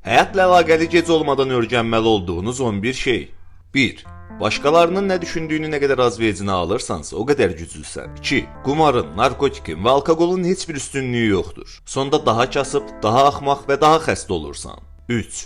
Həyatla əlaqəli gec olmadan öyrənməli olduğunuz 11 şey. 1. Başqalarının nə düşündüyünü nə qədər az vecinə alırsansa, o qədər güclüsən. 2. Qumarın, narkotikin və alkoqolun heç bir üstünlüyü yoxdur. Sonda daha kasıb, daha axmaq və daha xəstə olursan. 3.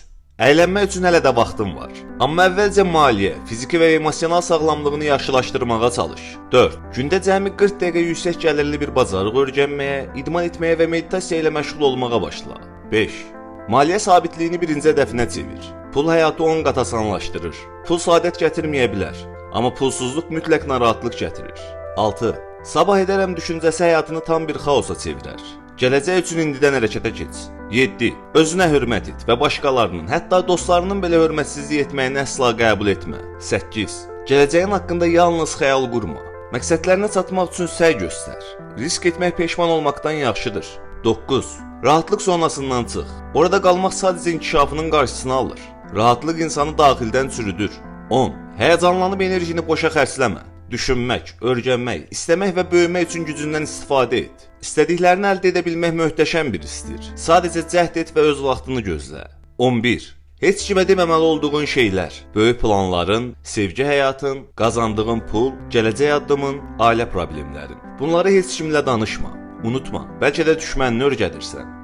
Əylənmək üçün hələ də vaxtın var. Amma əvvəlcə maliyyə, fiziki və emosional sağlamlığını yaxşılaşdırmağa çalış. 4. Gündə cəmi 40 dəqiqə yüksək gəlirli bir bacarıq öyrənməyə, idman etməyə və meditasiya ilə məşğul olmağa başla. 5. Maliyyə sabitliyini birinci hədəfinə çevir. Pul həyatı 10 qat asanlaşdırır. Pul saadət gətirməyə bilər, amma pulsuzluq mütləq narahatlıq gətirir. 6. Sabah edərəm düşüncəsi həyatını tam bir xaosa çevirər. Gələcək üçün indidən hərəkətə keç. 7. Özünə hörmət et və başqalarının, hətta dostlarının belə hörmətsizlik etməyini əsla qəbul etmə. 8. Gələcəyin haqqında yalnız xəyal qurma. Məqsədlərinə çatmaq üçün səy göstər. Risk etmək peşman olmaqdan yaxşıdır. 9. Rahatlıq zonasından çıx. Orada qalmaq sadəcə inkişafının qarşısını alır. Rahatlıq insanı daxildən çürüdür. 10. Həyəcanlanıb enerjini boşa xərcləmə. Düşünmək, öyrənmək, istəmək və böyümək üçün gücündən istifadə et. İstədiklərini əldə edə bilmək möhtəşəm bir hissdir. Sadəcə cəhd et və öz vaxtını gözlə. 11. Heç kimə deməməli olduğun şeylər, böyük planların, sevgi həyatın, qazandığın pul, gələcək addımın, ailə problemlərin. Bunları heç kimlə danışma. Unutma, bəlkə də düşmənini öyrədirsən.